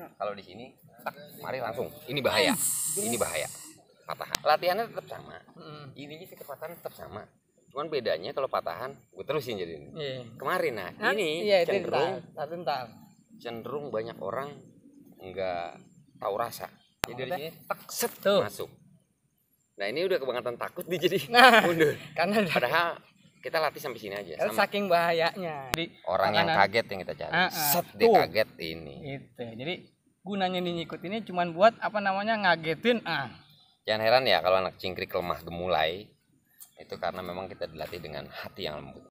Kalau di sini, tak, mari langsung. Ini bahaya. Ini bahaya. Patahan. Latihannya tetap sama. Ininya kecepatan tetap sama. Cuman bedanya kalau patahan, gue terusin jadi ini. Kemarin ini cenderung banyak orang nggak tahu rasa. Jadi dari sini tak set masuk. Nah ini udah kebangetan takut nih jadi mundur. Karena padahal kita latih sampai sini aja. Sama saking bahayanya. Jadi, orang yang kaget yang kita cari. Set dia kaget ini. Itu. Jadi gunanya nyikut ini cuman buat ngagetin. Jangan heran ya kalau anak cingkrik lemah gemulai. Itu karena memang kita dilatih dengan hati yang lembut.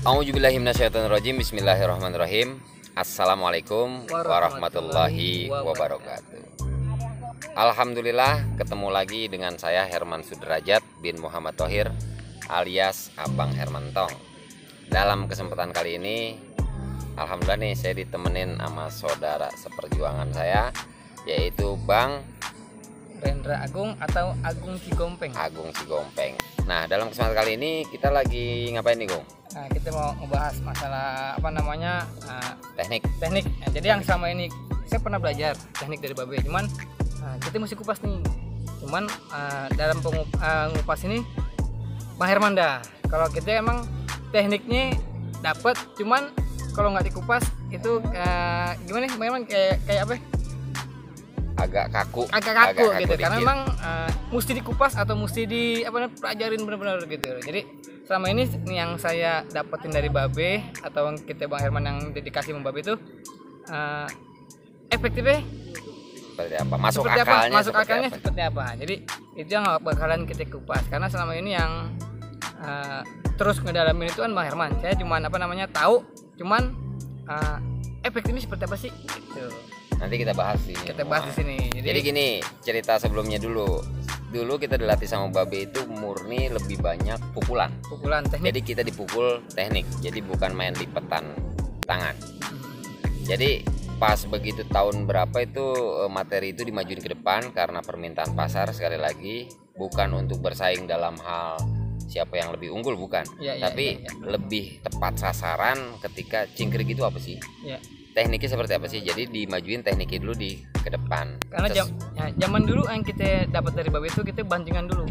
A'udzubillahiminasyaitonirrajim. Bismillahirrahmanirrahim. Assalamualaikum warahmatullahi wabarakatuh. Alhamdulillah ketemu lagi dengan saya Herman Sudrajat bin Muhammad Thohir alias Abang Herman Tong. Dalam kesempatan kali ini alhamdulillah nih saya ditemenin sama saudara seperjuangan saya, yaitu Bang Rendra Agung atau Agung Cigompeng. Agung Cigompeng. Nah, dalam kesempatan kali ini kita lagi ngapain nih, Gung? Nah, kita mau ngebahas masalah teknik. Nah, jadi yang sama ini saya pernah belajar teknik dari Babe, cuman kita mesti kupas nih. Cuman dalam pengupas ini Bang Herman dah. Kalau kita emang tekniknya dapat, cuman kalau nggak dikupas itu gimana nih, Bang Herman, kayak apa? Agak kaku gitu, karena memang mesti dikupas atau mesti pelajarin benar-benar gitu. Jadi selama ini yang saya dapetin dari Babe atau kita Bang Herman yang dedikasi sama Babe itu efektifnya seperti apa? Masuk akalnya seperti apa? Jadi itu yang bakalan kita kupas, karena selama ini yang terus ngedalamin itu kan Bang Herman. Saya cuman tahu, cuman efektifnya seperti apa sih gitu. Nanti kita bahas di sini. Jadi gini, cerita sebelumnya dulu kita dilatih sama Babe itu murni lebih banyak pukulan teknik. Jadi kita dipukul teknik, jadi bukan main lipetan tangan. Jadi pas begitu tahun berapa itu materi itu dimajuin ke depan karena permintaan pasar, sekali lagi bukan untuk bersaing dalam hal siapa yang lebih unggul, bukan, tapi lebih tepat sasaran ketika cingkrik itu apa sih, tekniknya seperti apa sih. Jadi dimajuin tekniknya dulu ke depan. Karena zaman dulu yang kita dapat dari Babe itu kita bantingan dulu.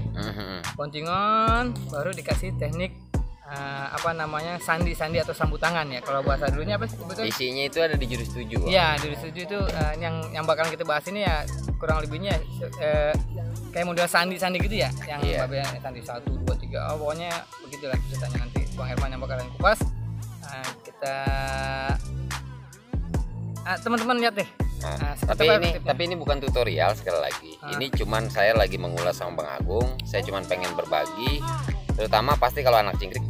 Bantingan baru dikasih teknik sandi atau sambut tangan ya. Kalau bahasa dulunya apa sih sebetulnya? Isinya itu ada di jurus 7. Iya, jurus 7 itu yang bakalan kita bahas ini ya kurang lebihnya kayak model sandi gitu ya. Yang Babe sandi 1 2 3. Pokoknya begitulah ceritanya. Nanti Bang Herman yang bakalan kupas. Kita teman-teman lihat deh. Tapi ini bukan tutorial, sekali lagi. Ini cuman saya lagi mengulas sama Bang Agung. Saya cuman pengen berbagi, terutama pasti kalau anak cingkrik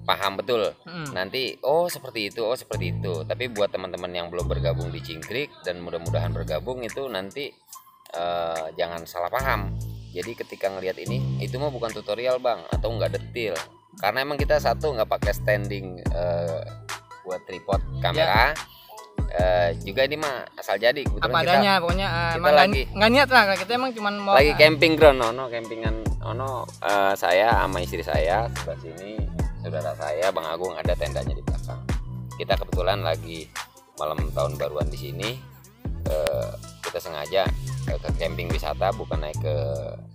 paham betul. Nanti seperti itu. Tapi buat teman-teman yang belum bergabung di cingkrik dan mudah-mudahan bergabung itu nanti jangan salah paham. Jadi ketika ngelihat ini, itu mah bukan tutorial Bang, atau nggak detail. Karena emang kita nggak pakai standing buat tripod kamera. Juga ini mah asal jadi apa adanya, pokoknya kita lagi nggak niat lah, kita emang cuman mau lagi camping ground, saya sama istri saya sebelah sini, saudara saya Bang Agung ada tendanya di belakang. Kita kebetulan lagi malam tahun baruan di sini, kita sengaja ke camping wisata, bukan naik ke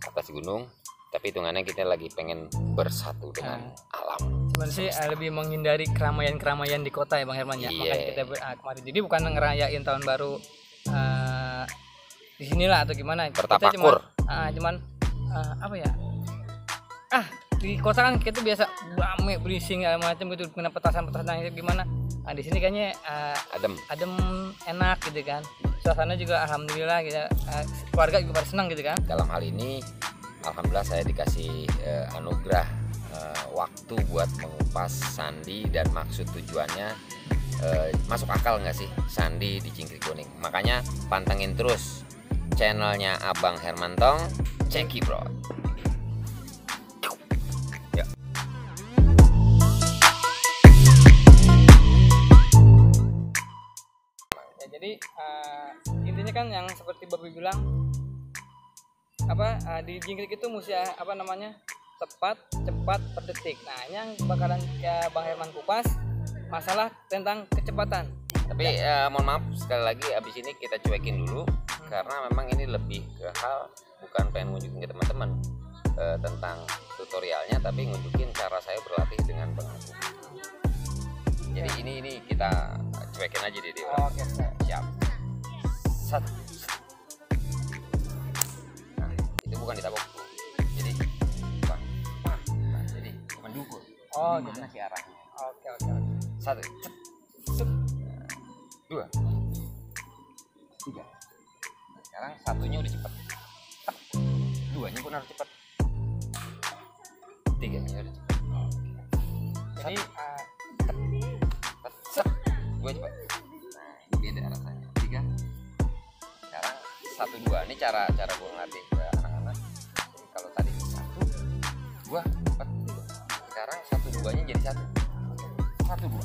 atas gunung, tapi hitungannya kita lagi pengen bersatu dengan alam. Sebenarnya sih lebih menghindari keramaian di kota ya Bang Herman ya. Makanya kita kemarin jadi bukan ngerayain tahun baru di sinilah atau gimana. Bertapakur. Cuman di kota kan kita biasa rame berising macam gitu, kena petasan-petasan gimana. Nah di sini kayaknya adem enak gitu kan, suasana juga alhamdulillah gitu, keluarga juga pada senang gitu kan. Dalam hal ini alhamdulillah saya dikasih anugerah waktu buat mengupas sandi, dan maksud tujuannya masuk akal nggak sih sandi di Cingkrik Kuning. Makanya pantengin terus channelnya Abang Hermantong, Ceki Bro. Ya. Ya, jadi intinya kan yang seperti Babi bilang di Cingkrik itu mesti apa namanya, tepat, cepat, per detik. Nah ini yang bakalan ya Bang Herman kupas masalah tentang kecepatan. Tapi mohon maaf sekali lagi, abis ini kita cuekin dulu karena memang ini lebih ke hal bukan pengen nunjukin ke teman-teman tentang tutorialnya, tapi nunjukin cara saya berlatih dengan Bang Agung. Jadi ini kita cuekin aja deh. Oke, siap. Set. Nah, itu bukan ditabok. Jadi jadi bukan dukul. Gitu sih arahnya. Oke. 1, 2, 3. Sekarang satunya udah cepet, duanya pun harus cepet, tiganya udah cepet. Jadi dua cepet. Nah ini beda rasanya. 3. Sekarang 1, 2. Ini cara gue ngelatih ke anak-anak. Jadi kalau tadi 1, 2 cepet, sekarang 1, 2-nya jadi 1, 2.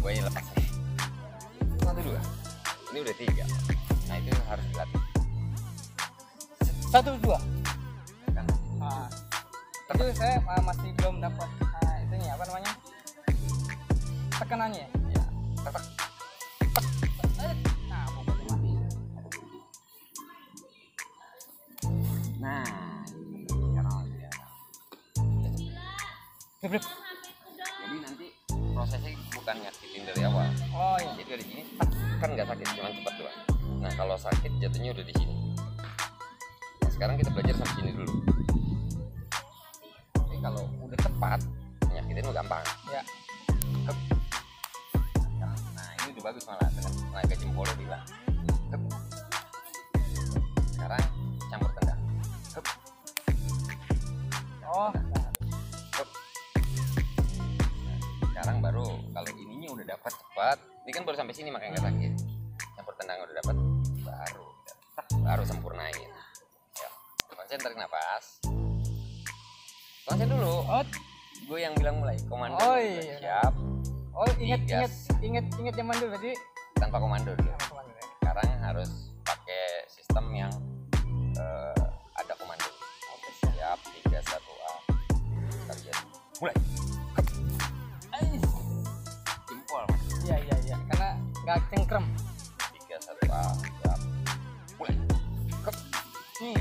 Gue lepas nih. 1, 2. Ini udah 3. Nah itu harus dilatih. 1, 2. Kan? Itu saya masih belum dapat itunya apa namanya, tekanannya. Ya. Tetek. Nah, pokoknya mati. Nah, sekarang lagi ya. Jadi nanti prosesnya bukan nyakitin dari awal. Oh iya. Jadi dari sini kan nggak sakit, cuma cepat doang. Nah kalau sakit jatuhnya udah di sini. Nah sekarang kita belajar sampai sini dulu. Tapi kalau udah tepat, nyakitin udah gampang. Ya. Hup. Nah ini udah bagus malah dengan tenaga jempol bilang. Hup. Sekarang campur tendang. Hup. Oh. Hup. Sekarang baru kalau ininya udah dapat cepat, ini kan baru sampai sini makanya nggak sakit. Campur tendang udah dapat, baru sempurnain. Ya, konsen tarik nafas. Konsen dulu. Gue yang bilang mulai komando. Oh iya. Siap. Oh ingat zaman dulu berarti Tanpa komando dulu. komando ya. Sekarang harus pakai sistem yang ada komando. Oke, siap. 3, 1, A. Target. Mulai. Jempol mas. Iya. Karena nggak cengkrem. 3, 1, A. Siap. Mulai. Kep. Nih.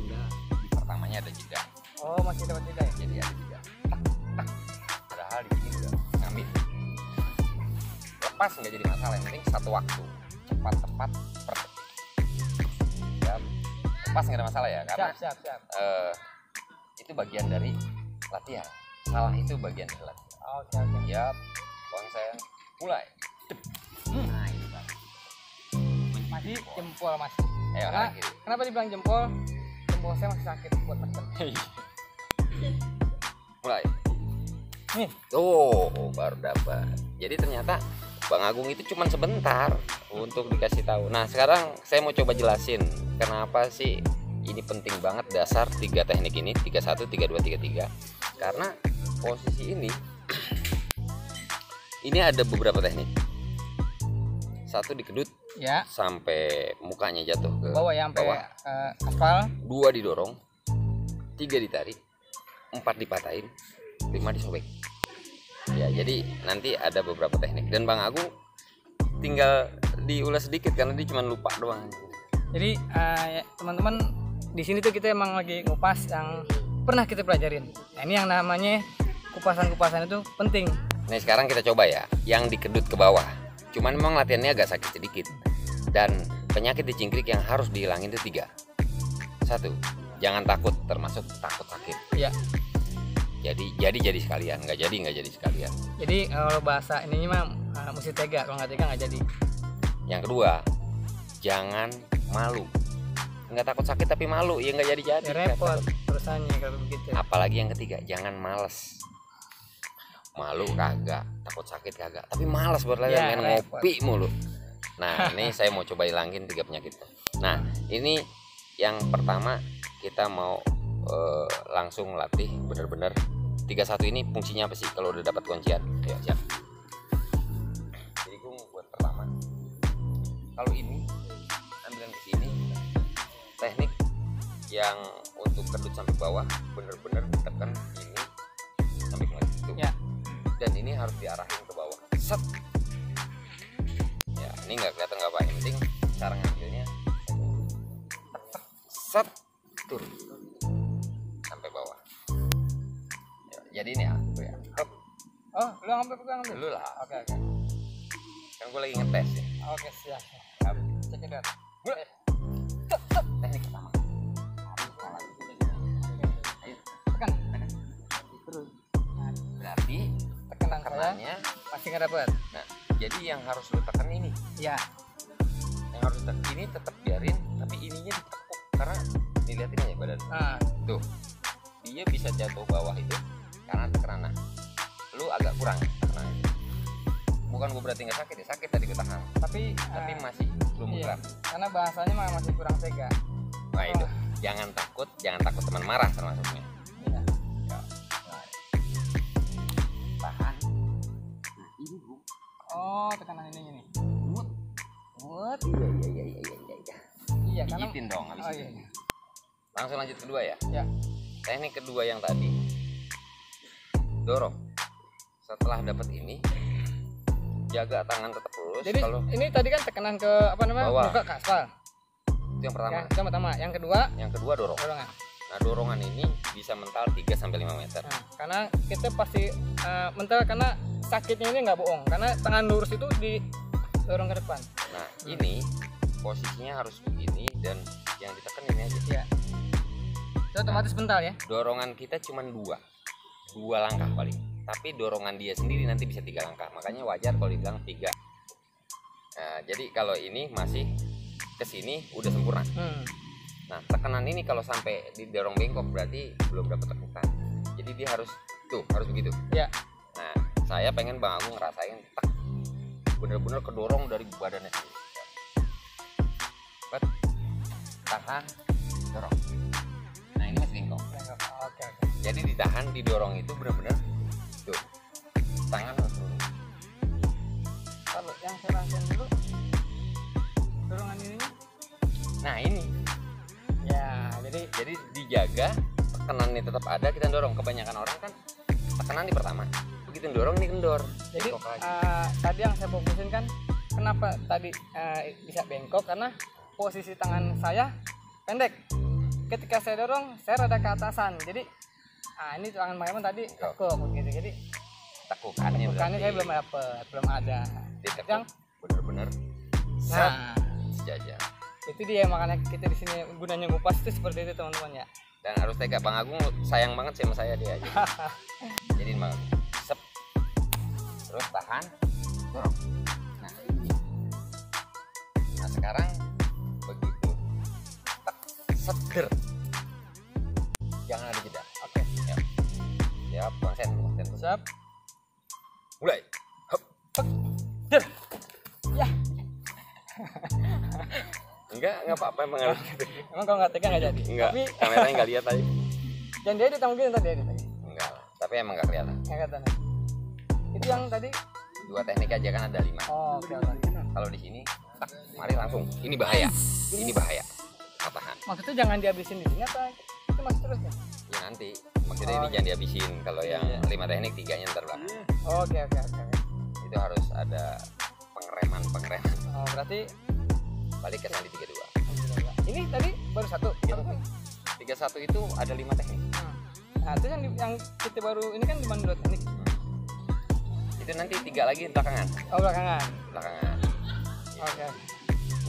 Udah. Di pertamanya ada jeda. Oh masih dapat jeda ya. Jadi ada jeda. Padahal di sini udah ngambil. Lepas nggak jadi masalah. Yang penting satu waktu. Cepat, tepat, per detik. Siap. Lepas nggak ada masalah ya. Karena Siap. itu bagian dari latihan. Salah itu bagian dari latihan. Oke. Siap. Konsen. Mulai. Nah ini bang. Masih jempol mas. Ayo Karena lagi. kenapa dibilang jempol? Jempol saya masih sakit buat tekan. Mulai. Nih. Oh, baru dapat. Jadi ternyata Bang Agung itu cuma sebentar untuk dikasih tahu. Nah, sekarang saya mau coba jelasin kenapa sih ini penting banget dasar 3 teknik ini, 31, 32, 33. Karena posisi ini ada beberapa teknik. 1 dikedut Ya. sampai mukanya jatuh ke Bawah ya sampai bawah. aspal. 2 didorong, 3 ditarik, 4 dipatahin, 5 disobek. Ya, jadi nanti ada beberapa teknik dan Bang Agung tinggal diulas sedikit karena dia cuma lupa doang. Jadi ya, teman-teman di sini tuh kita emang lagi ngupas yang pernah kita pelajarin. Nah, ini yang namanya kupasan-kupasan itu penting. Nah, sekarang kita coba ya yang dikedut ke bawah. Cuman memang latihannya agak sakit sedikit. Dan penyakit di cingkrik yang harus dihilangin itu 3. 1. jangan takut, termasuk takut sakit. Iya. Jadi sekalian, nggak jadi sekalian. Jadi kalau bahasa ininya mah mesti tega, kalau nggak tega nggak jadi. Yang kedua, jangan malu. Nggak takut sakit tapi malu, ya nggak jadi. Ya, repot urusannya kalau begitu. Apalagi yang ketiga, jangan males. Malu kagak, takut sakit kagak, tapi malas buat latihan, Ya, main ngopi mulu. Nah, ini saya mau coba hilangin 3 penyakit. Nah, ini yang pertama kita mau langsung latih bener-bener 31 ini fungsinya apa sih kalau udah dapat kuncian? Ya, siap. Jadi gue buat pertama, kalau ini ambilan ke sini, teknik yang untuk kedut sampai bawah bener-bener tekan ini sampai ke situ. Ya. Dan ini harus diarahin ke bawah. Set. Ya, ini nggak kelihatan nggak apa, yang penting cara ngambilnya set turun sampai bawah. Ya, jadi ini aku ya. Hop. Oh, lu ngambil pegang ambil. Dulu lah. Oke. Kan gue lagi ngetes ya. Oke, siap. Cekidot. Teknik pertama. Tekan. Terus. Nah, berarti Tekanan saya tekanannya masih nggak dapat. Nah, jadi yang harus lu tekan ini. Ya. Yang harus tekan ini tetap biarin, tapi ininya ditekuk karena dilihatin aja badan. Nah, Tuh. Dia bisa jatuh bawah itu karena tekanan. Lu agak kurang tekanannya. Bukan gue berarti nggak sakit ya, sakit tadi gue tahan. tapi Masih belum iya, gerak. karena bahasanya masih kurang tega. Nah itu, jangan takut teman marah termasuknya. Iya. Ya. Nah. Tahan. Nah ini bu. Oh, tekanan ininya nih. Buat. Iya. Iya, karena Pijitin dong habis oh, itu. iya. Langsung lanjut kedua ya. Ya. Teknik kedua yang tadi, dorong. Setelah dapat ini, jaga tangan tetap lurus. Jadi kalau ini tadi kan tekanan ke apa namanya? Bawah. Muka ke aspal. itu yang pertama. Ya, itu yang pertama. Yang kedua Dorong. dorongan. Nah dorongan ini bisa mental 3-5 meter. Nah, karena kita pasti mental karena sakitnya ini nggak bohong. Karena tangan lurus itu didorong ke depan. Nah ini posisinya harus begini dan yang ditekan ini aja. Iya. Itu otomatis mental ya. Dorongan kita cuma dua langkah paling, tapi dorongan dia sendiri nanti bisa 3 langkah. Makanya wajar kalau dibilang 3. Nah, jadi kalau ini masih ke sini udah sempurna. Nah tekanan ini kalau sampai didorong bengkok berarti belum dapat tekukan. Jadi dia harus begitu. Ya. Nah saya pengen Bang Agung ngerasain tak, bener-bener kedorong dari badannya sendiri. Bet, tahan, dorong. Nah ini masih bengkok. Oke. Jadi ditahan, didorong itu benar-benar tuh tangan harus turun. Kalau yang saya rasain dulu dorongan ininya. Nah ini, Ya, jadi dijaga tekanannya tetap ada, kita dorong. Kebanyakan orang kan tekanan di pertama, begitu dorong ini kendor. jadi Bengkok lagi. tadi yang saya fokusin kan kenapa tadi bisa bengkok karena posisi tangan saya pendek. Ketika saya dorong, saya rada ke atasan. Jadi ini tangan Bang Herman tadi tekuk begitu. Jadi Tekukannya saya belum ada. ditekuk yang bener-bener nah sejajar. itu dia makanya kita di sini gunanya ngupas itu seperti itu teman-teman ya. Dan harus tega. Bang Agung sayang banget sama saya dia aja. Jadi Bang Agung, sep, terus tahan, dorong. Nah ini. Nah sekarang begitu, tak, seger. Jangan ada jeda. Oke. Siap, konsen. Siap. Mulai. Hop. Der. Ya. Enggak apa-apa emang harus gitu. Emang kalau nggak tega nggak jadi. Enggak, Tapi kameranya nggak lihat tadi. jangan diedit mungkin tadi edit lagi. Enggak lah, tapi emang nggak kelihatan. Nggak kelihatan. Itu yang tadi. 2 teknik aja kan ada 5. Oh, oke. Kalau di sini, tak, mari langsung. Ini bahaya. Ini bahaya. Tahan. Maksudnya jangan dihabisin di sini apa itu masih terus ya? Ya nanti. Maksudnya ini jangan dihabisin. Kalau yang 5 teknik 3-nya ntar belakang. Oke. Itu harus ada pengereman. Oh, berarti Balik ke sandi 32. ini tadi baru satu. 31 itu ada 5 teknik. Nah, itu yang kita baru ini kan cuma 2 teknik. Itu nanti 3 lagi belakangan. Oh, belakangan. Oke.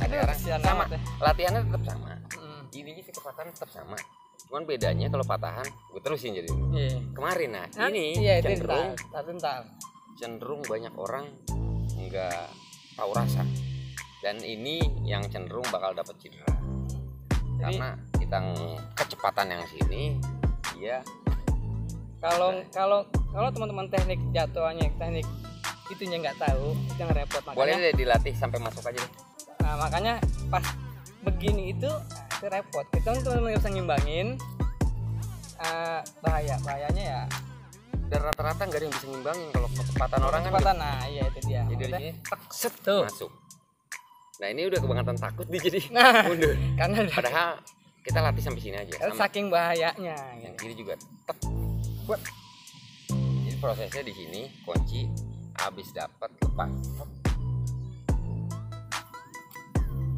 Nah sekarang kesian sama. amat ya. Latihannya tetap sama. Ininya sih kecepatan tetap sama. Cuman bedanya kalau patahan gue terusin jadi kemarin. Nah ini cenderung banyak orang nggak tahu rasa, dan ini yang cenderung bakal dapat cedera. Jadi, karena kita kecepatan yang sini dia kalau teman-teman teknik jatuhannya, teknik itunya nggak tahu, itu yang repot. Makanya boleh deh dilatih sampai masuk aja deh. Nah, makanya pas begini itu repot. Kita teman-teman bisa ngimbangin, bahayanya ya. Dan rata-rata nggak ada yang bisa ngimbangin kalau kecepatan orang kan. Nah iya itu dia. Jadi dari sini set tuh masuk. Nah ini udah kebangetan takut nih jadi mundur. Karena padahal kita latih sampai sini aja. Saking bahayanya. Yang kiri juga tek. Jadi prosesnya di sini kunci habis dapat lepas.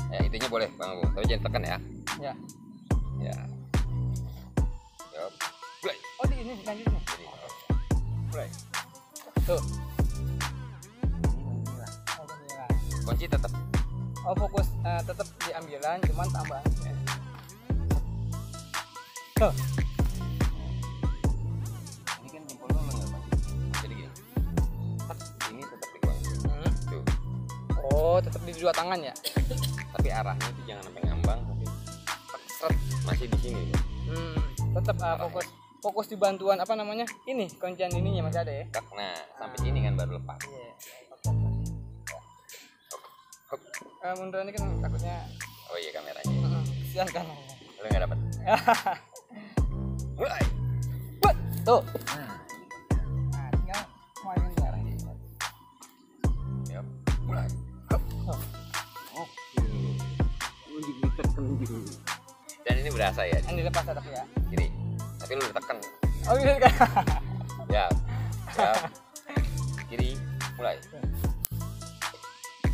Ya itunya boleh Bang Agung, tapi jangan tekan ya. Ya. Ya. Yop. Play. Oh di ini lanjutnya. Play. Tuh. Kunci tetap. Oh fokus tetap diambilan, cuman tambahan. Tuh. Ini kan jempol lo enggak Bang? Jadi gini. Ini tetap di kunci. Tuh. Oh tetap di dua tangan ya. Tapi arahnya itu jangan sampai ngambang, tapi seret masih di sini. Tetap fokus di bantuan apa namanya? Ini kuncian ininya masih ada ya. Nah, sampai sini kan baru lepas. Iya. Mundur ini kan takutnya. Oh iya kameranya. Kesian kan. Lu enggak dapat. Mulai. Tuh. Nah, tinggal kemarin ke arah ini. Yap. Mulai. Dan ini berasa ya. Yang dilepas tapi ya. Kiri. Tapi lu udah tekan. Oh iya kan. Ya. Kiri. Mulai.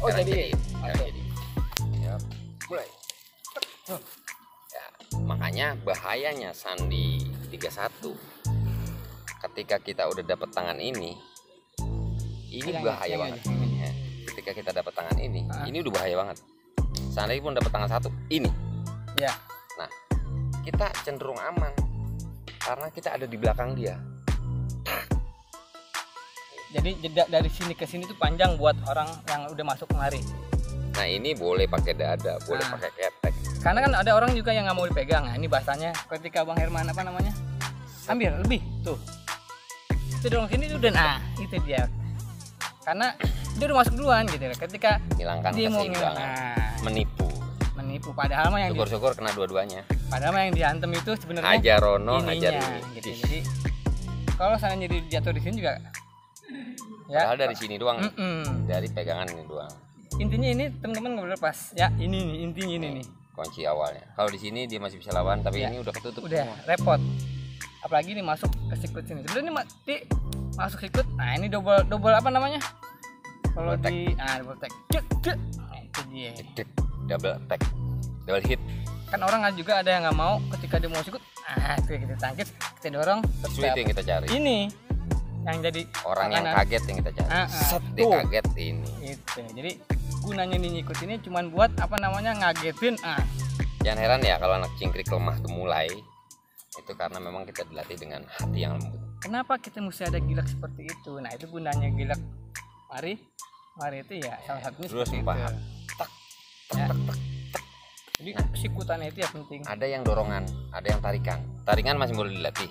Oh jadi. Jadi. Ya. Mulai. Ya, makanya bahayanya sandi 31. Ketika kita udah dapat tangan ini bahaya banget. Ya. Ketika kita dapat tangan ini udah bahaya banget. Seandainya pun dapat tangan satu, ini. Ya. Nah, kita cenderung aman karena kita ada di belakang dia. Jadi jeda dari sini ke sini tuh panjang buat orang yang udah masuk kemari. Nah, ini boleh pakai dada, boleh pakai ketek. Karena kan ada orang juga yang nggak mau dipegang. Nah, ini bahasanya ketika Bang Herman apa namanya? Ambil lebih tuh. Itu dorong sini udah, nah itu dia. Karena dia udah masuk duluan gitu. Ketika hilangkan dia mau menipu padahal mah yang syukur-syukur kena dua-duanya. Padahal mah yang diantem itu sebenarnya hajar Rono, hajar ini. Gitu. Jadi kalau sana jadi jatuh di sini juga ya. Padahal dari sini doang. Dari pegangan ini doang. Intinya ini teman-teman nggak boleh lepas. Ya, ini nih intinya ini nih. Kunci awalnya. Kalau di sini dia masih bisa lawan, tapi ini udah ketutup. Udah semua. Repot. Apalagi ini masuk ke sikut sini. Sebenarnya ini masuk sikut. Nah, ini double apa namanya? Kalau di double tag. Nah, itu dia. Double tag. Double hit. Kan orang juga ada yang nggak mau ketika dia mau sikut. Kita tangkis, kita dorong. Sweet yang kita cari. Ini yang jadi orang yang kaget yang kita cari. Set dia kaget ini. Itu. Jadi gunanya nyikut ini cuman buat apa namanya ngagetin. Jangan heran ya kalau anak cingkrik lemah gemulai. Itu karena memang kita dilatih dengan hati yang lembut. Kenapa kita mesti ada gilak seperti itu? Nah, itu gunanya gilak. Mari itu ya salah satunya terus paham. Tak, tak. Jadi sikutannya itu ya penting. Ada yang dorongan, ada yang tarikan. Tarikan masih boleh dilatih.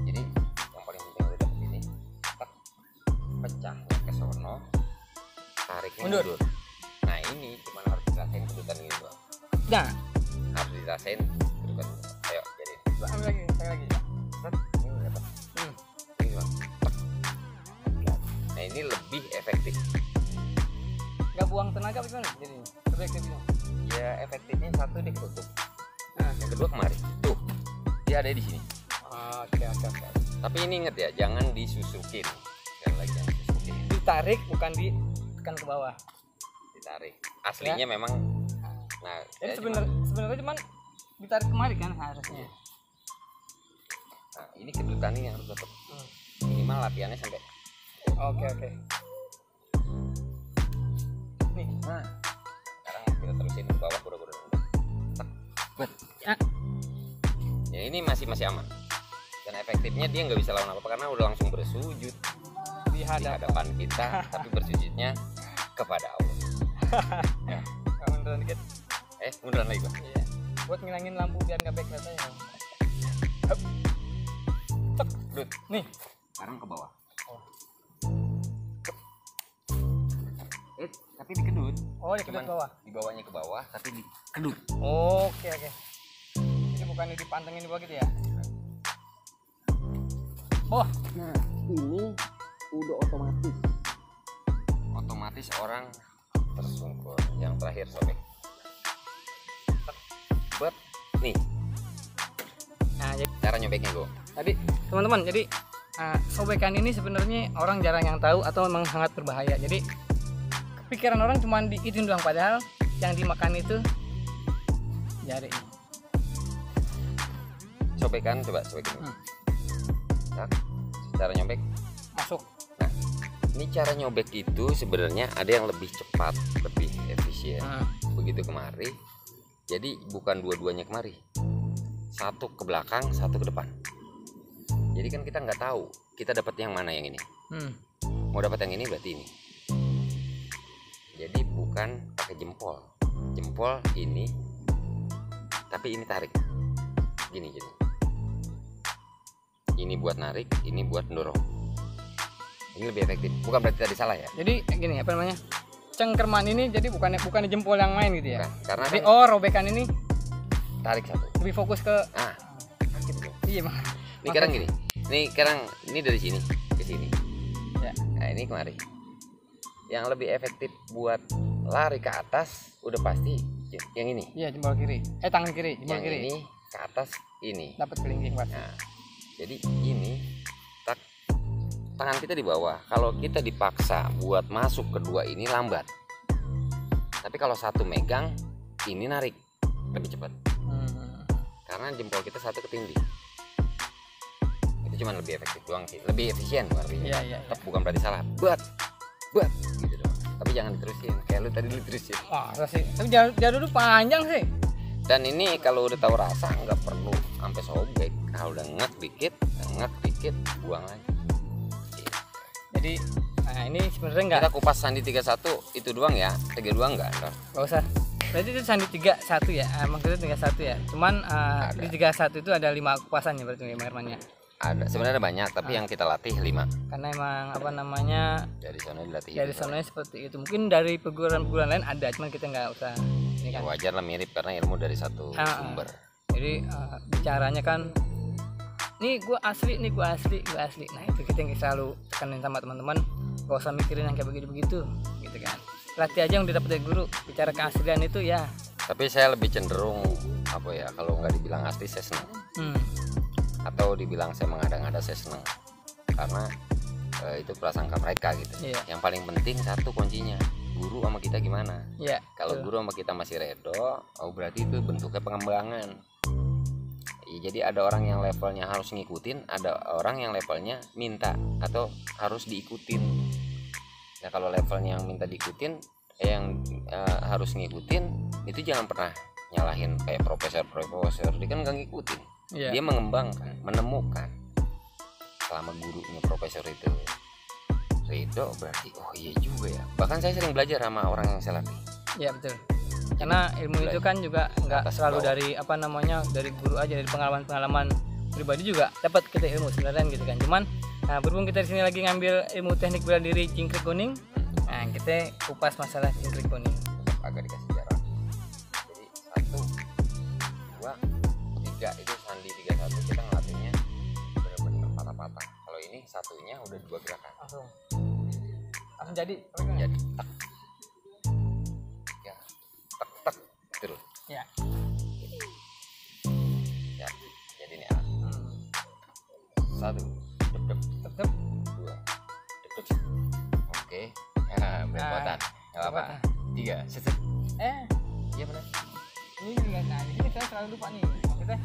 Jadi yang paling penting udah dapat ini. Tak, pecahnya ke sono, tariknya mundur. Nah ini cuma harus dirasain kedudukan ini doang. Nah, harus dirasain kedudukan. Ayo jadi. Ambil lagi, saya lagi. Ini udah dapat. Ini bang. Nah ini lebih efektif. Gak buang tenaga bagaimana? Jadi efektifnya. Ya efektifnya satu dia ketutup. Yang kedua kemari. Tuh. Dia ada di sini. Oke. Tapi ini inget ya, jangan disusukin. Sekali lagi jangan disusukin. Ditarik bukan ditekan ke bawah. Ditarik. Aslinya memang. Nah, jadi sebenarnya cuman ditarik kemari kan harusnya. Nah, ini kedudukan ini yang harus tetap. Minimal latihannya sampai. Oke. Nih. Nah, sekarang kita terusin ke bawah pura-pura. Ya ini masih aman. Dan efektifnya dia nggak bisa lawan apa karena udah langsung bersujud di hadapan kita, tapi bersujudnya kepada Allah. Ya. Munduran dikit. Munduran lagi gua. Iya. Buat ngilangin lampu biar nggak back katanya. Tek, Dut. nih. Sekarang ke bawah. Oh. Tapi dikedut. Oh, dikedut bawah. Di bawahnya ke bawah, tapi dikedut. Oke. Ini bukannya dipantengin di bawah gitu ya? Oh. Nah, ini udah otomatis. Otomatis orang tersungkur. Yang terakhir sobek. Buat nih. Nah, jadi Cara nyobeknya gue. tadi teman-teman, jadi sobekan ini sebenarnya orang jarang yang tahu atau memang sangat berbahaya. Jadi kepikiran orang cuma diitin doang, padahal yang dimakan itu jari. Sobekan, coba sobekin. Nah, cara nyobek. Masuk. Nah, ini cara nyobek itu sebenarnya ada yang lebih cepat, lebih efisien. Begitu kemari. Jadi bukan dua-duanya kemari. Satu ke belakang, satu ke depan. Jadi kan kita nggak tahu kita dapat yang mana yang ini. Mau dapat yang ini berarti ini. Jadi bukan pakai jempol. Jempol ini, tapi ini tarik. Gini. Ini buat narik, ini buat dorong. Ini lebih efektif. Bukan berarti tadi salah ya. Jadi gini, apa namanya? Cengkerman ini jadi bukan jempol yang main gitu ya. Bukan, karena jadi kan robekan ini tarik satu. lebih fokus ke Gitu. iya, Bang. Ini sekarang gini. Ini dari sini ke sini. Ya. Nah, ini kemari. Yang lebih efektif buat lari ke atas udah pasti yang ini. Iya, jempol kiri. Tangan kiri, jempol Yang kiri. ini ke atas ini. Dapat kelingking pas. Nah, jadi ini tangan kita di bawah. Kalau kita dipaksa buat masuk kedua ini lambat. Tapi kalau satu megang, ini narik lebih cepat. Karena jempol kita satu ketindih. Itu cuma lebih efektif doang sih. Lebih efisien bukan lebih. Iya. Tetap bukan berarti salah. Buat gitu doang. Tapi jangan diterusin. Kayak lu tadi diterusin. Wah, sih. Tapi jadul dulu panjang sih. Dan ini kalau udah tahu rasa nggak perlu sampai sobek. Kalau udah ngek dikit, buang lagi. Jadi ini sebenarnya nggak. Kita kupas sandi 31 itu doang ya. 32 enggak. Nggak usah. Berarti itu sandi 31 ya. Maksudnya 31 ya. Cuman di 31 itu ada 5 kupasan ya berarti Hermannya. Ada. Sebenarnya banyak, tapi yang kita latih 5. Karena emang apa namanya? Dari sana dilatih. Dari sananya seperti itu. Mungkin dari perguruan-perguruan lain ada, cuman kita nggak usah. Ini Ya, kan. wajar lah mirip karena ilmu dari satu sumber. Jadi bicaranya kan nih gue asli. Nah itu kita yang selalu tekanin sama teman-teman, gak usah mikirin yang kayak begitu gitu kan. Latih aja yang didapat dari guru. Bicara keaslian itu ya. Tapi saya lebih cenderung kalau nggak dibilang asli saya senang. Atau dibilang saya mengada-ngada saya senang. Karena itu prasangka mereka gitu. Iya. Yang paling penting satu kuncinya, guru sama kita gimana. Iya. Kalau guru sama kita masih redo, berarti itu bentuknya pengembangan. Jadi ada orang yang levelnya harus ngikutin, ada orang yang levelnya minta atau harus diikutin. Nah kalau levelnya yang minta diikutin, yang harus ngikutin, itu jangan pernah nyalahin kayak profesor, dia kan nggak ngikutin. Iya. Dia mengembangkan, menemukan. Selama gurunya profesor itu ridho, berarti oh iya juga ya. Bahkan saya sering belajar sama orang yang saya latih. Iya betul. Karena ilmu itu kan juga nggak selalu dari dari guru aja, dari pengalaman pribadi juga dapat kita ilmu sebenarnya gitu kan. Cuman berhubung kita di sini lagi ngambil ilmu teknik bela diri cingkrik kuning, nah kita kupas masalah cingkrik kuning. Agak dikasih jarak. Jadi 1, 2, 3 itu sandi 31 kita ngelatihnya benar-benar patah-patah. Kalau ini satunya udah 2 gerakan. Langsung jadi. Jadi tak. Tak terus ya jadi nih 1 dep 2 dep oke belepotan nggak apa 3 seset iya benar ini juga. Nah ini saya selalu lupa nih, maksudnya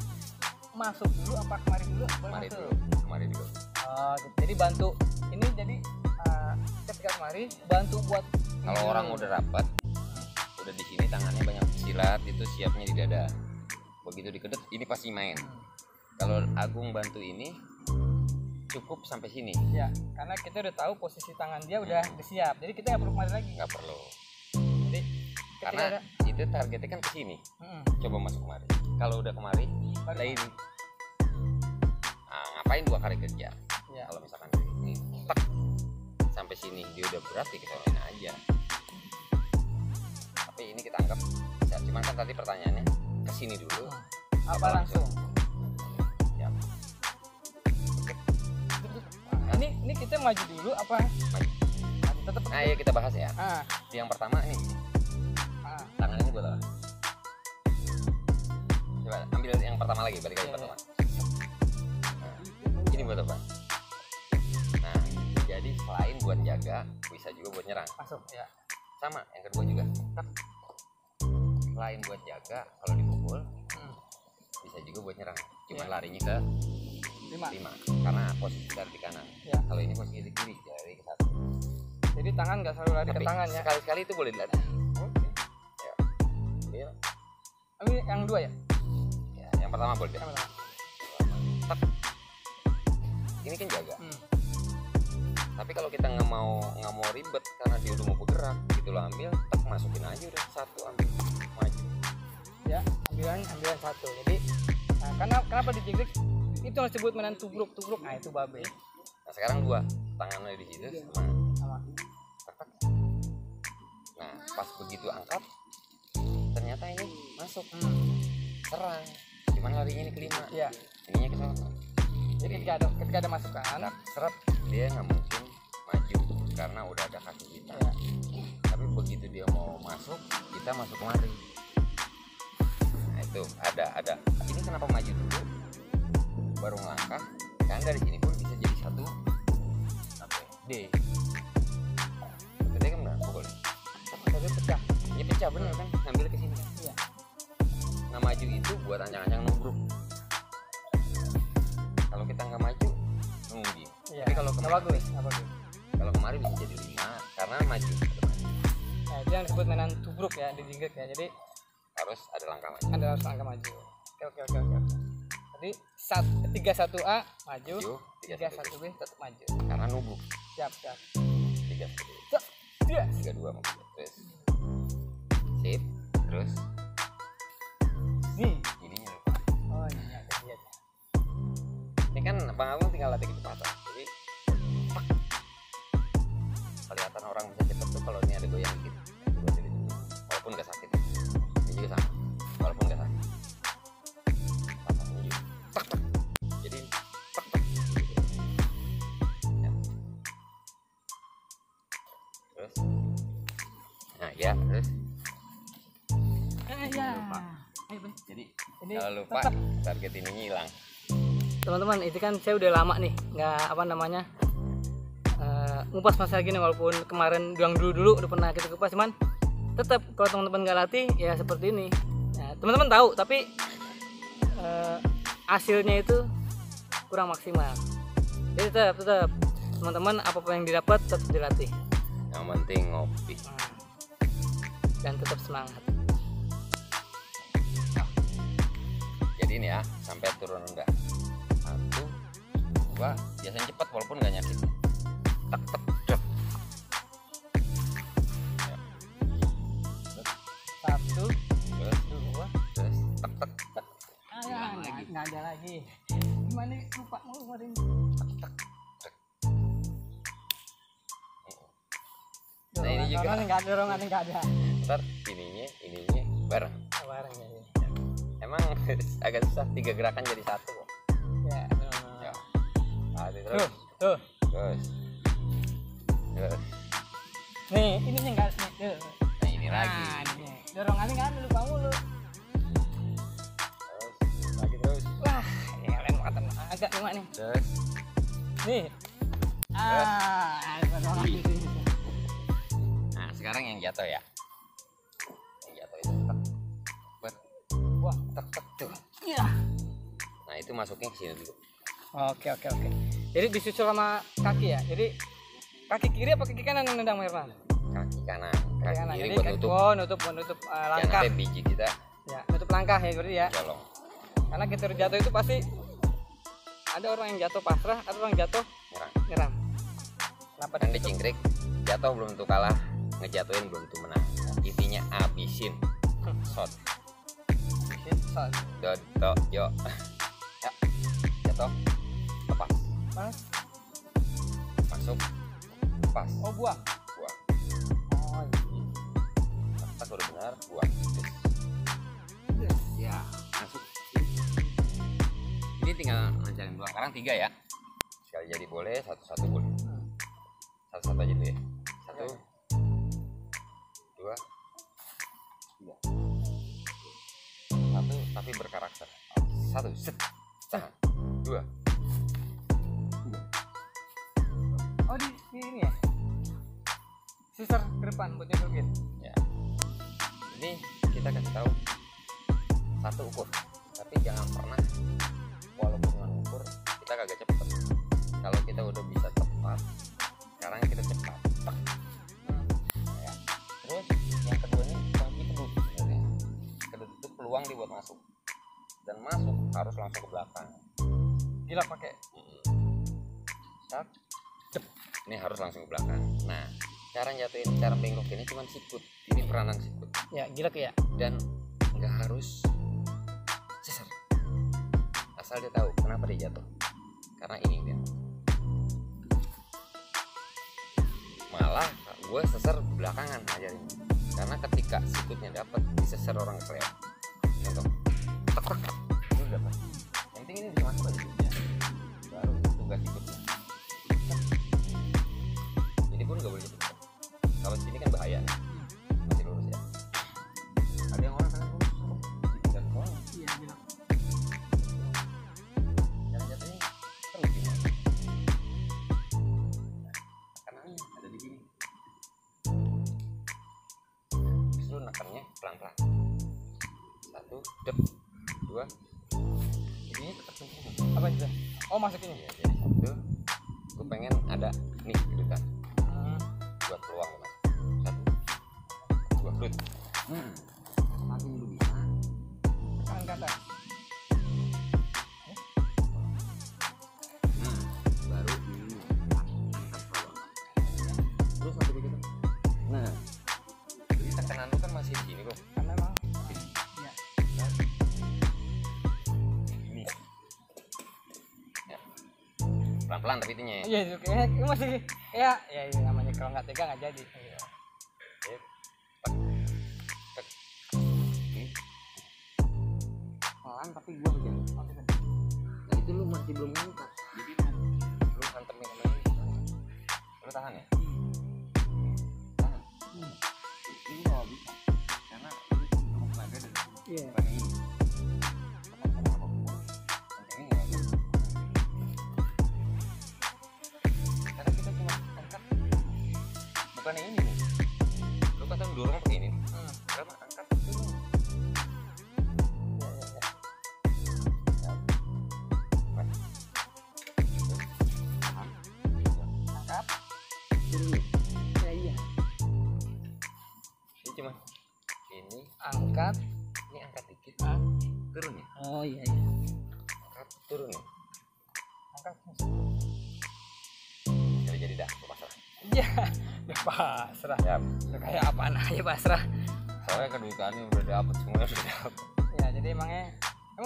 masuk dulu apa kemari dulu kemari dulu jadi bantu ini, jadi ketika kemari bantu buat kalau orang udah rapat udah di sini tangannya banyak silat, itu siapnya di dada. Begitu dikedet ini pasti main. Kalau Agung bantu ini cukup sampai sini. Ya, karena kita udah tahu posisi tangan dia udah siap. Jadi kita nggak perlu kemari lagi. Nggak perlu. Jadi Karena itu targetnya kan ke sini. Coba masuk kemari. Kalau udah kemari, Baru ini. Nah, ngapain 2 kali kerja? Ya. Kalau misalkan ini tek sampai sini dia udah berat, dikesokin aja. Tapi ini kita anggap bisa. Cuman kan tadi pertanyaannya ke sini dulu. Apa langsung? Ya. Ini kita maju dulu apa? Maju. Tetap. Nah, ya kita bahas ya. Yang pertama nih. Tangan ini buat apa? Coba ambil yang pertama lagi, balik lagi pertama. Nah, ini buat apa? Nah, jadi selain buat jaga, bisa juga buat nyerang. Masuk ya. Sama, yang kedua juga. Selain buat jaga, kalau dipukul, bisa juga buat nyerang. Cuman larinya ke 5. Karena posisi dari di kanan. Ya. Kalau ini posisi di kiri, dari ke 1. Jadi tangan nggak selalu lari ke tangan ya. Sekali-sekali itu boleh dilatih. Ya. Ini yang 2 ya? Ya, yang pertama boleh. Yang pertama. Tak. Ini kan jaga. Tapi kalau kita nggak mau ribet karena dia udah mau bergerak, gitu lo ambil, tak masukin aja udah 1 ambil, maju. Ya, ambilan 1. Jadi, nah, kenapa dijigrik? Itu yang disebut mainan tubruk. Nah, itu babe. Nah, sekarang 2 tangannya di situ sama. Tak. Nah, pas begitu angkat, ternyata ini masuk. Serang. Cuman larinya ini ke 5. Iya. Ininya ke sana. Jadi ketika ada masukan, seret, dia nggak mungkin maju karena udah ada kaki kita. Ya. Tapi begitu dia mau masuk, kita masuk lari. Nah, itu ada. Ini kenapa maju dulu, baru ngelangkah? Kan dari sini pun bisa jadi 1 D. Gede kan benar pukul. tapi pecah. Ya pecah bener kan, ngambil ke sini. Iya. Nah, maju itu buat ancang-ancang nubruk. Kalau kita nggak maju, nunggu. Iya. Tapi kalau kemari, kalau kemari bisa jadi 5 karena maju. Nah, itu yang disebut mainan tubruk ya, dijigrik ya. Jadi Harus ada langkah maju. Anda harus langkah maju. Oke. Tadi 31A maju, 31B tetap maju. Karena nubruk. Siap. 31. Iya. 32 mungkin. Terus. Sip. Terus Nih. ininya lupa. Oh, ini ada dia. Ini kan Bang Agung tinggal latih kecepatan. Jadi tak. Kelihatan orang bisa cepet tuh kalau ini ada goyang dikit. Walaupun nggak sakit. Ini juga sama. Walaupun nggak sakit. Ini juga. Tak. Jadi tak. Ya. Terus. Nah, ya, terus. Ya. Jadi Ini kalau lupa target ininya hilang. Teman-teman, itu kan saya udah lama nih nggak ngupas masalah gini, walaupun kemarin dulu udah pernah kita kupas, cuman tetap kalau teman-teman nggak latih ya seperti ini. Nah, teman-teman tahu tapi hasilnya itu kurang maksimal. Jadi tetap teman-teman apapun yang didapat tetap dilatih. Yang penting ngopi. Dan tetap semangat. Jadi ini ya, sampai turun rendah. 1, 2, biasanya cepat walaupun nggak nyakit. Tak. Ya. 1, Terus 2, tak. nggak ada lagi. Gimana lupa mulu kemarin. Nah, ini juga. Nggak ada dorongan, nggak ada. Ntar ininya bareng. Bareng ya. Emang agak susah 3 gerakan jadi 1 kok. Ya. Ya. Terus. Tuh. Terus. Nih, ininya nggak nih. Nah, ini lagi. Nih. Dorongannya nggak ada, lupa mulu. Terus. Wah, ini kalian kata agak cuma nih. Terus. Nih. Dorongan gitu. Nah, sekarang yang jatuh ya. Yang jatuh itu tak. Wah, Tak tuh. iya. Nah, itu masuknya ke sini dulu. Oke. Jadi disusul sama kaki ya. Jadi kaki kiri apa kaki kanan yang nendang Herman? Kaki kanan. Kaki kiri Jadi buat nutup. nutup Jangan langkah. sampai biji kita Ya, nutup langkah ya berarti ya. colong. Karena kita jatuh itu pasti ada orang yang jatuh pasrah, ada orang jatuh nyerang. Kenapa Kan di cingkrik jatuh belum tentu kalah, ngejatuhin belum tentu menang. Intinya abisin. Shot. Shot. Dodo yo. Ya. Jatuh. Lepas. Pas. Masuk. Lepas. Oh, buang. Buang. Oh, iya. Pas udah benar, buang. Yes. Ya, masuk. Ini tinggal ngejalin doang. Sekarang 3 ya. Sekali jadi boleh, satu boleh. Satu aja dulu ya. 1 2 3. 1 tapi berkarakter. 1 set. Tahan. 2. Oh, di ini ya. Sisar ke depan buat nyodokin. Ya. Ini kita kasih tahu 1 ukur. Tapi jangan pernah walaupun dengan ukur kita kagak cepet. Kalau kita udah bisa cepat, sekarang kita cepat. Ya. Terus yang kedua ini kunci kedut sebenarnya. Kedut itu peluang dia buat masuk. Dan masuk harus langsung ke belakang. Gila pakai. Start. Cep. Ini harus langsung ke belakang. Nah, cara jatuhin, cara bengkok ini cuma sikut. Ini peranan sikut. Ya, gila kayak. Dan nggak harus sesar. Asal dia tahu kenapa dia jatuh. Karena ini dia. Malah gue sesar belakangan ajarin. Karena ketika sikutnya dapat, disesar orang kelewat. Contoh. Tek tek. Ini dapat. Yang penting ini bisa masuk aja sikutnya. Baru tugas sikutnya. Ini pun nggak boleh jatuh. Kalau sini kan bahaya nih. Masih lurus ya. Ada yang orang tangan lurus. Tidak mau. Iya, gila. Jangan jatuhnya terus gimana? Tekanannya ada di sini. Justru nekannya pelan-pelan. 1, dep. 2. Ini tetap sempurna. Apa itu? Oh, masukin Ya, jadi 1. Gue pengen ada nih gitu kan. Buat peluang mas. 1, 2, frut. Makin lu bisa. Tangan ke atas. Baru ini angkat bawah. Terus sampai di gitu. Nah, jadi tekanan lu kan masih di sini kok. Karena emang. Ya. Ini. Ya. Pelan-pelan tapi itunya ya. Iya, kayak masih ya ini namanya kalau nggak tega nggak jadi. Iya. Tek. Tek. Oke. Pelan tapi gua begini. Nah, itu lu masih belum ngangkat. Jadi lu hantemin sama ini. Lu tahan ya? Tahan. Ini nggak bisa. Karena lu cuma tenaga dari sini. Iya. Bukan ini. Tekan apapun. Yang ini nggak bisa. Karena kita cuma angkat. Bukan yang ini nih. Lu kata lu dorong pakai ini nih. Karena angkat dulu. Angkat. Ya iya. Ini cuma ini Angkat. angkat dikit Ah. turun ya, Oh iya iya. angkat turun ya. Angkat. Jadi dah gua pasrah Iya. Udah pasrah. ya. Udah kayak apaan aja pasrah. Soalnya kedudukannya udah dapet, semuanya udah dapet. Ya jadi emang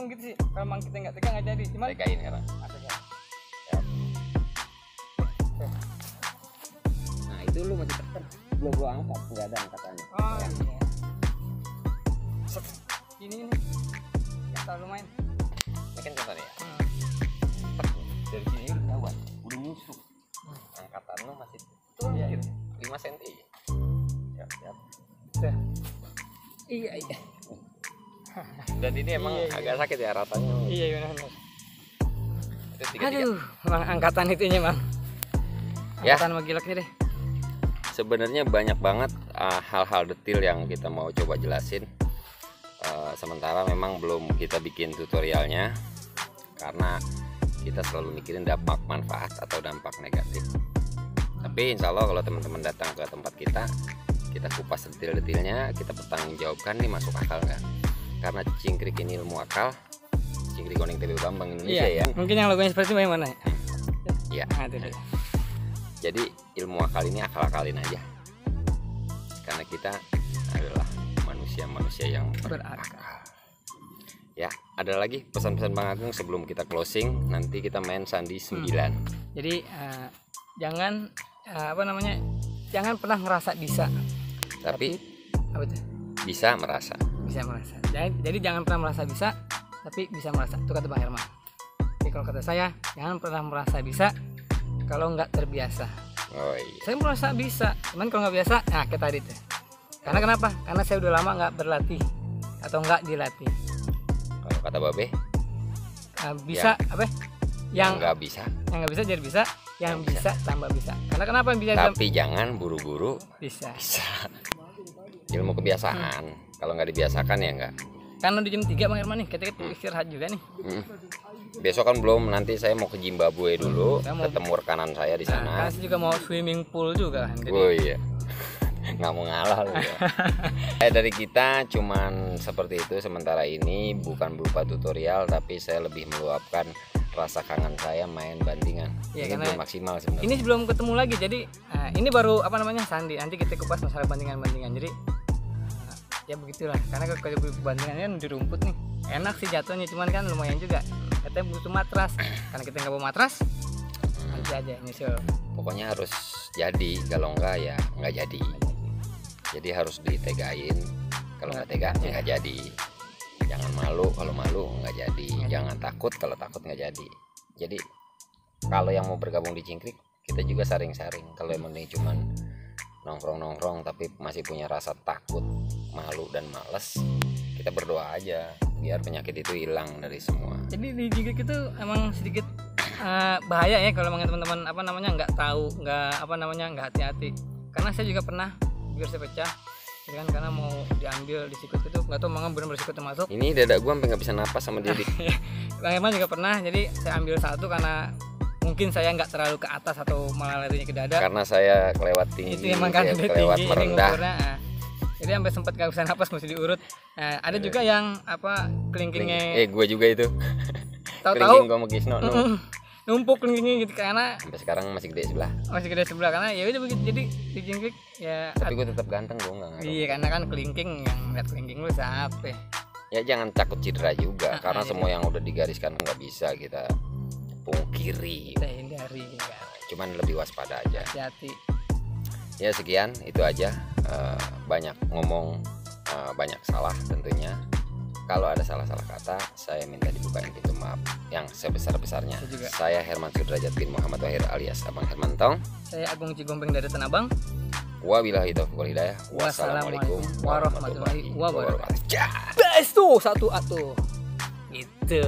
gitu sih. Kalau emang kita nggak tega nggak jadi. Cuman Tegain sekarang ada ya. ya. Nah itu lu masih tekan, belum gua angkat, nggak ada angkatannya. Oh Ya. iya. Ini tahu lumayan. Ini kan contohnya ya. Tek, dari sini udah ketahuan, udah nyusuk. Angkatan lu masih turun Iya. dikit, 5 cm. Siap, siap. Tuh. Iya iya. Dan ini emang Iya, iya. agak sakit ya rasanya. Iya benar. Itu 3-3. Aduh, emang angkatan itunya bang. Ya. Angkatan magilaknya deh. Sebenarnya banyak banget hal-hal detail yang kita mau coba jelasin. Sementara memang belum kita bikin tutorialnya karena kita selalu mikirin dampak manfaat atau dampak negatif. Tapi insya Allah kalau teman-teman datang ke tempat kita kupas detail-detailnya, kita bertanggung jawabkan nih masuk akal nggak. Karena cingkrik ini ilmu akal, Cingkrik Kuning TPB Bank Indonesia ya. Mungkin yang logonya seperti itu bagaimana ya? Iya. Nah, itu dia. Jadi ilmu akal ini akal-akalin aja. Karena kita adalah manusia-manusia yang berakal. Ya, ada lagi pesan-pesan Bang Agung sebelum kita closing. Nanti kita main sandi 9. Jadi jangan jangan pernah ngerasa bisa. Tapi apa itu? Bisa merasa. Jadi jangan pernah merasa bisa, tapi bisa merasa. Itu kata Bang Herman. Jadi kalau kata saya, jangan pernah merasa bisa kalau nggak terbiasa. Oh iya. Saya merasa bisa, cuman kalau nggak biasa, nah kayak tadi tuh. Karena kenapa? Karena saya udah lama nggak berlatih atau nggak dilatih. Kalau kata Babe, bisa apa? Yang nggak bisa. Yang nggak bisa jadi bisa, yang bisa tambah bisa. Karena kenapa yang bisa? Tapi jangan buru-buru bisa. Ilmu kebiasaan. Kalau nggak dibiasakan ya nggak. Karena di jam 3 Bang Herman nih, kita istirahat juga nih. Besok kan belum, nanti saya mau ke Zimbabwe dulu, ketemu rekanan saya di sana. Saya juga mau swimming pool juga kan. Oh iya. Nggak mau ngalah loh ya. Dari kita cuman seperti itu sementara ini, bukan berupa tutorial, tapi saya lebih meluapkan rasa kangen saya main bandingan. Ya, ini belum maksimal sebenarnya. Ini belum ketemu lagi, jadi ini baru sandi. Nanti kita kupas masalah bandingan-bandingan. Jadi ya begitulah, karena kalau bandingannya di rumput nih enak sih jatuhnya, cuman kan lumayan juga. Katanya butuh matras, karena kita nggak bawa matras, nanti aja nyusul. Pokoknya harus jadi, kalau enggak ya nggak jadi. Jadi harus ditegain, kalau nggak tega ya nggak jadi. Jangan malu, kalau malu nggak jadi. Jangan takut, kalau takut nggak jadi. Jadi kalau yang mau bergabung di Cingkrik, kita juga saring-saring. Kalau yang penting cuman nongkrong-nongkrong tapi masih punya rasa takut, malu dan males, kita berdoa aja biar penyakit itu hilang dari semua. Jadi di Cingkrik itu emang sedikit bahaya ya kalau teman-teman nggak tahu, nggak hati-hati. Karena saya juga pernah biar saya pecah, ya kan, karena mau diambil di sikut itu, nggak tahu benar-benar sikut termasuk. Ini dada gua sampai nggak bisa napas sama dia. Bang Herman juga pernah, jadi saya ambil satu karena mungkin saya nggak terlalu ke atas atau malah larinya ke dada. Karena saya kelewat tinggi, itu emang kan kelewat tinggi, merendah. Jadi sampai sempat nggak bisa napas, mesti diurut. Ada juga yang kelingkingnya. Gue juga itu. Tahu-tahu gue mau Kisno numpuk kelingkingnya gitu, karena sampai sekarang masih gede sebelah. Karena ya udah begitu, jadi di Cingkrik ya. Tapi gue tetap ganteng, gue nggak ngaruh. Iya, karena kan kelingking, yang lihat kelingking lu siapa? Ya jangan takut cedera juga, karena semua yang udah digariskan nggak bisa kita pungkiri. Kita hindari ya. Cuman lebih waspada aja. Hati-hati. Ya sekian, itu aja. Banyak ngomong, banyak salah tentunya. Kalau ada salah-salah kata, saya minta dibukain pintu maaf yang sebesar-besarnya. Saya Herman Sudrajat bin Muhammad Wahir alias Abang Herman Tong. Saya Agung Cigombeng dari Tanah Abang. Wabillahi taufiq wal hidayah. Wassalamualaikum warahmatullahi wabarakatuh. Best tuh satu atuh. Gitu.